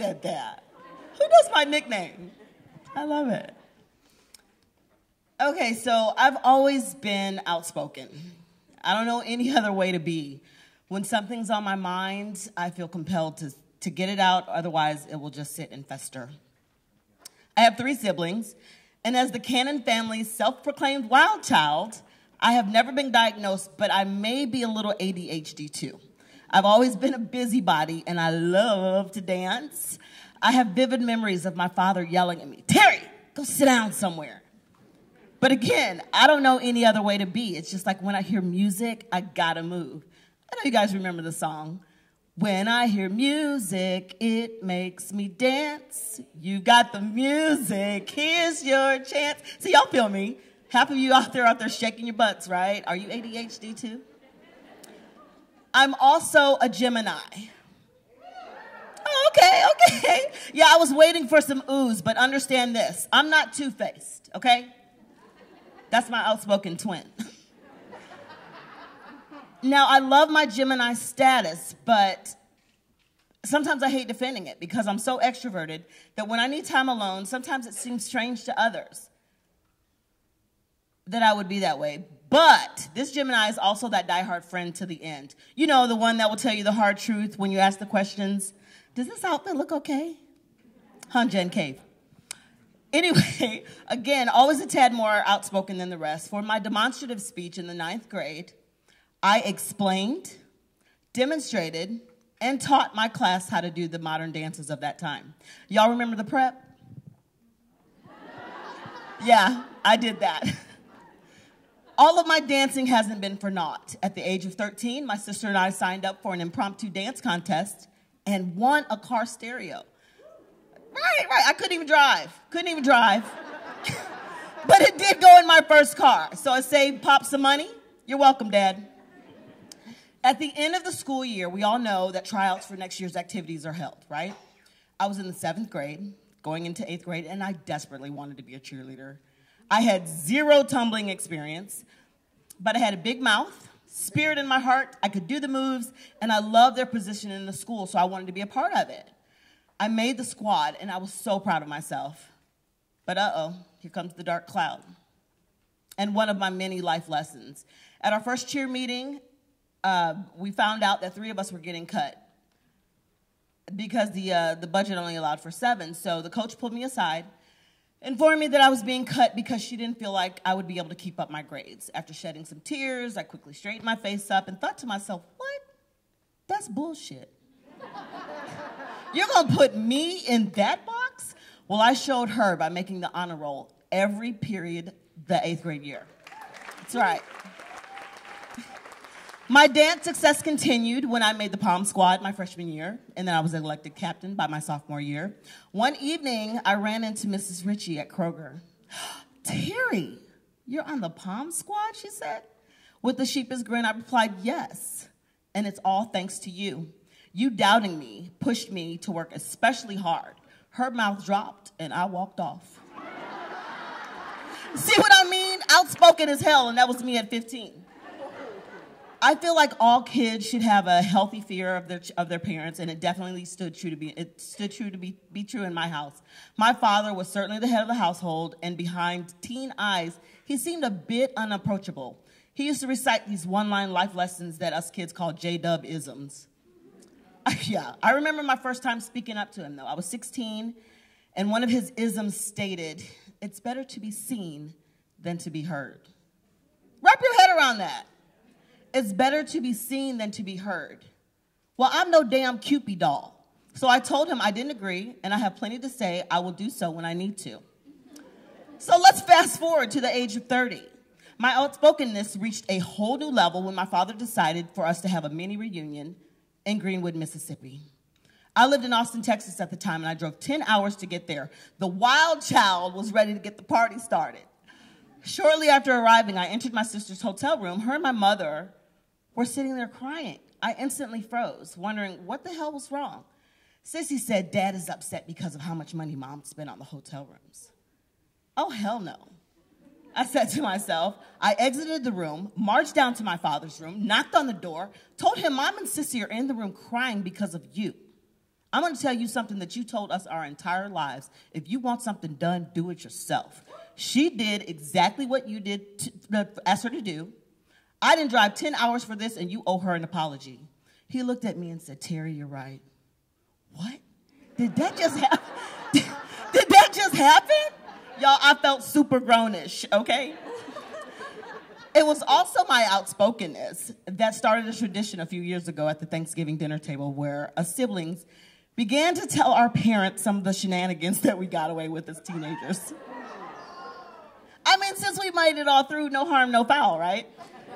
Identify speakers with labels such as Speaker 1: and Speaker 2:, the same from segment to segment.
Speaker 1: said that? Who knows my nickname? I love it. Okay, so I've always been outspoken. I don't know any other way to be. When something's on my mind, I feel compelled to get it out, otherwise it will just sit and fester. I have 3 siblings, and as the Cannon family's self-proclaimed wild child, I have never been diagnosed, but I may be a little ADHD too. I've always been a busybody, and I love to dance. I have vivid memories of my father yelling at me, "Terry, go sit down somewhere." But again, I don't know any other way to be. It's just like when I hear music, I gotta move. I know you guys remember the song. When I hear music, it makes me dance. You got the music, here's your chance. See, y'all feel me. Half of you out there shaking your butts, right? Are you ADHD too? I'm also a Gemini. Oh, okay. Yeah, I was waiting for some oohs, but understand this. I'm not two-faced, okay? That's my outspoken twin. Now, I love my Gemini status, but sometimes I hate defending it because I'm so extroverted that when I need time alone, sometimes it seems strange to others that I would be that way. But this Gemini is also that diehard friend to the end. You know, the one that will tell you the hard truth when you ask the questions. Does this outfit look okay? Huh, Jen Cave? Anyway, again, always a tad more outspoken than the rest. For my demonstrative speech in the 9th grade, I explained, demonstrated, and taught my class how to do the modern dances of that time. Y'all remember the prep? Yeah, I did that. All of my dancing hasn't been for naught. At the age of 13, my sister and I signed up for an impromptu dance contest and won a car stereo. Right. I couldn't even drive. But it did go in my first car. So I saved Pop some money. You're welcome, Dad. At the end of the school year, we all know that tryouts for next year's activities are held, right? I was in the 7th grade, going into 8th grade, and I desperately wanted to be a cheerleader. I had 0 tumbling experience, but I had a big mouth, spirit in my heart, I could do the moves, and I loved their position in the school, so I wanted to be a part of it. I made the squad, and I was so proud of myself. But here comes the dark cloud. And one of my many life lessons. At our first cheer meeting, we found out that 3 of us were getting cut because the budget only allowed for 7. So the coach pulled me aside, informed me that I was being cut because she didn't feel like I would be able to keep up my grades. After shedding some tears, I quickly straightened my face up and thought to myself, what? That's bullshit. You're gonna put me in that box? Well, I showed her by making the honor roll every period the 8th grade year. That's right. My dance success continued when I made the Pom squad my freshman year, and then I was elected captain by my sophomore year. One evening, I ran into Mrs. Ritchie at Kroger. Terry, you're on the Pom squad, she said. With the sheepish grin, I replied, yes, and it's all thanks to you. You doubting me pushed me to work especially hard. Her mouth dropped, and I walked off. See what I mean? Outspoken as hell, and that was me at 15. I feel like all kids should have a healthy fear of their parents, and it definitely stood true to be true in my house. My father was certainly the head of the household, and behind teen eyes, he seemed a bit unapproachable. He used to recite these one-line life lessons that us kids call J-Dub-isms. Yeah, I remember my first time speaking up to him, though. I was 16, and one of his isms stated, "It's better to be seen than to be heard." Wrap your head around that. It's better to be seen than to be heard. Well, I'm no damn Cupid doll. So I told him I didn't agree, and I have plenty to say. I will do so when I need to. So let's fast forward to the age of 30. My outspokenness reached a whole new level when my father decided for us to have a mini reunion in Greenwood, Mississippi. I lived in Austin, Texas at the time, and I drove 10 hours to get there. The wild child was ready to get the party started. Shortly after arriving, I entered my sister's hotel room. Her and my mother were sitting there crying. I instantly froze, wondering what the hell was wrong. Sissy said, Dad is upset because of how much money Mom spent on the hotel rooms. Oh, hell no. I said to myself. I exited the room, marched down to my father's room, knocked on the door, told him Mom and Sissy are in the room crying because of you. I'm going to tell you something that you told us our entire lives. If you want something done, do it yourself. She did exactly what you did asked her to do. I didn't drive 10 hours for this, and you owe her an apology. He looked at me and said, Terri, you're right. What? Did that just happen? Did that just happen? Y'all, I felt super grownish, okay? It was also my outspokenness that started a tradition a few years ago at the Thanksgiving dinner table where siblings began to tell our parents some of the shenanigans that we got away with as teenagers. I mean, since we made it all through, no harm, no foul, right?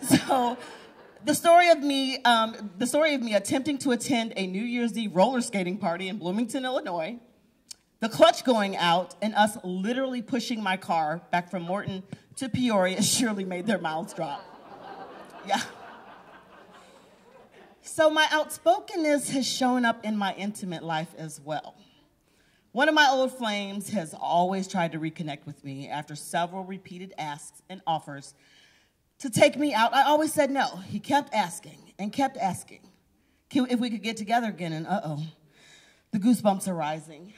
Speaker 1: So the story of me attempting to attend a New Year's Eve roller skating party in Bloomington, Illinois, the clutch going out, and us literally pushing my car back from Morton to Peoria surely made their mouths drop. Yeah. So my outspokenness has shown up in my intimate life as well. One of my old flames has always tried to reconnect with me after several repeated asks and offers to take me out. I always said no. He kept asking and kept asking if we could get together again, and the goosebumps are rising.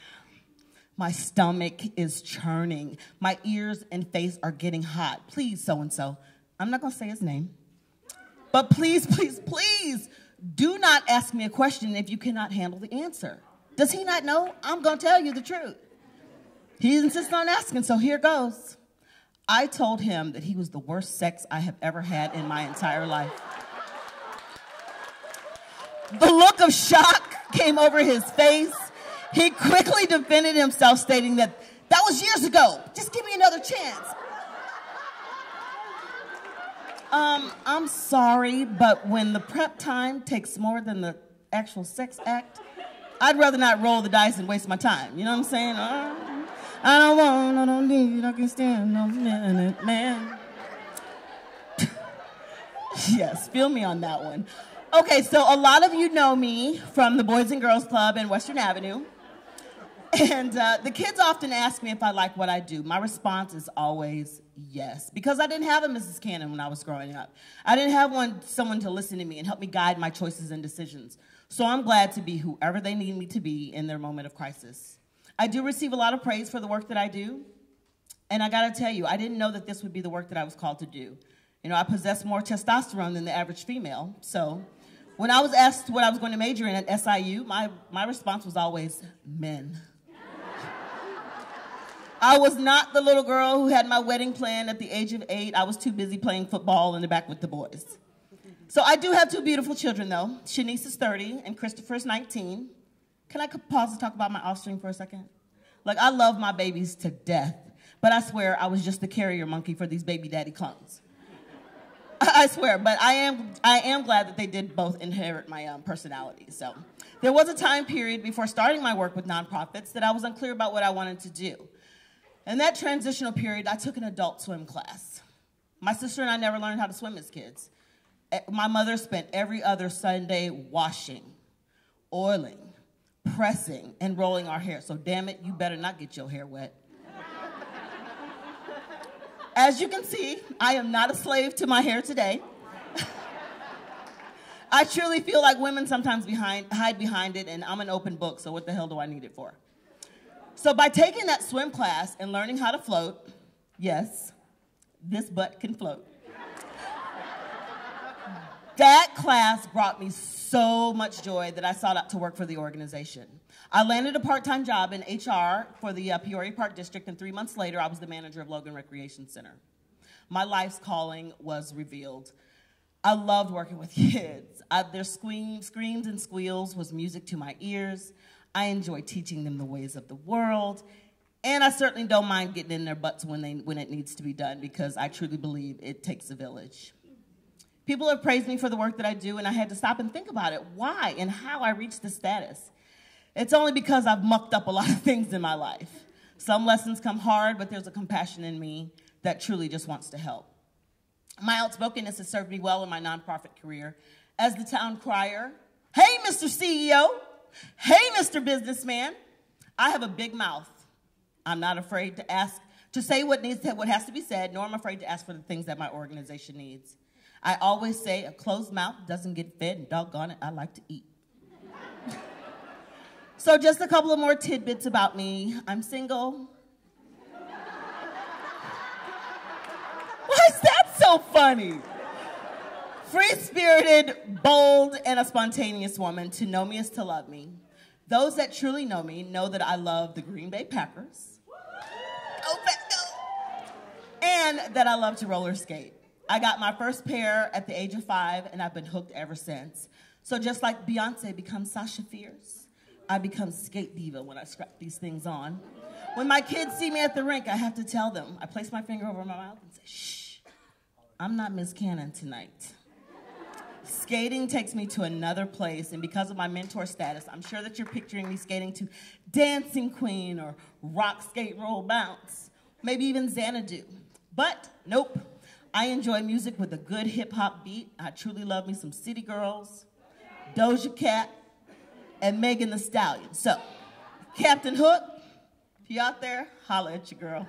Speaker 1: My stomach is churning. My ears and face are getting hot. Please, so-and-so, I'm not going to say his name, but please, please, please do not ask me a question if you cannot handle the answer. Does he not know? I'm going to tell you the truth. He insists on asking, so here goes. I told him that he was the worst sex I have ever had in my entire life. The look of shock came over his face. He quickly defended himself, stating that was years ago. Just give me another chance. I'm sorry, but when the prep time takes more than the actual sex act, I'd rather not roll the dice and waste my time. You know what I'm saying? I don't need, I can stand no minute, man. Yes, feel me on that one. Okay, so a lot of you know me from the Boys and Girls Club in Western Avenue. And the kids often ask me if I like what I do. My response is always yes, because I didn't have a Mrs. Cannon when I was growing up. I didn't have someone to listen to me and help me guide my choices and decisions. So I'm glad to be whoever they need me to be in their moment of crisis. I do receive a lot of praise for the work that I do. And I gotta tell you, I didn't know that this would be the work that I was called to do. You know, I possess more testosterone than the average female. So when I was asked what I was going to major in at SIU, my response was always men. I was not the little girl who had my wedding planned at the age of 8. I was too busy playing football in the back with the boys. So I do have 2 beautiful children, though. Chenise is 30 and Christopher is 19. Can I pause and talk about my offspring for a second? Like, I love my babies to death, but I swear I was just the carrier monkey for these baby daddy clones. I swear, but I am glad that they did both inherit my personality. So there was a time period before starting my work with nonprofits that I was unclear about what I wanted to do. In that transitional period, I took an adult swim class. My sister and I never learned how to swim as kids. My mother spent every other Sunday washing, oiling, pressing, and rolling our hair. So damn it, you better not get your hair wet. As you can see, I am not a slave to my hair today. I truly feel like women sometimes hide behind it, and I'm an open book, so what the hell do I need it for? So by taking that swim class and learning how to float, yes, this butt can float. That class brought me so much joy that I sought out to work for the organization. I landed a part-time job in HR for the Peoria Park District, and 3 months later, I was the manager of Logan Recreation Center. My life's calling was revealed. I loved working with kids. Their screams and squeals was music to my ears. I enjoy teaching them the ways of the world, and I certainly don't mind getting in their butts when it needs to be done, because I truly believe it takes a village. People have praised me for the work that I do, and I had to stop and think about it, why and how I reached this status. It's only because I've mucked up a lot of things in my life. Some lessons come hard, but there's a compassion in me that truly just wants to help. My outspokenness has served me well in my nonprofit career as the town crier. Hey, Mr. CEO. Hey, Mr. Businessman. I have a big mouth. I'm not afraid to say what has to be said, nor am I afraid to ask for the things that my organization needs. I always say a closed mouth doesn't get fed, and doggone it, I like to eat. So just a couple of more tidbits about me. I'm single. Why is that so funny? Free-spirited, bold, and a spontaneous woman. To know me is to love me. Those that truly know me know that I love the Green Bay Packers. Go Pack, go! And that I love to roller skate. I got my first pair at the age of 5, and I've been hooked ever since. So just like Beyonce becomes Sasha Fierce, I become skate diva when I strap these things on. When my kids see me at the rink, I have to tell them. I place my finger over my mouth and say, shh, I'm not Miss Cannon tonight. Skating takes me to another place, and because of my mentor status, I'm sure that you're picturing me skating to Dancing Queen or Rock, Skate, Roll, Bounce, maybe even Xanadu. But nope, I enjoy music with a good hip-hop beat. I truly love me some City Girls, Doja Cat, and Megan Thee Stallion. So, Captain Hook, if you out there, holla at your girl.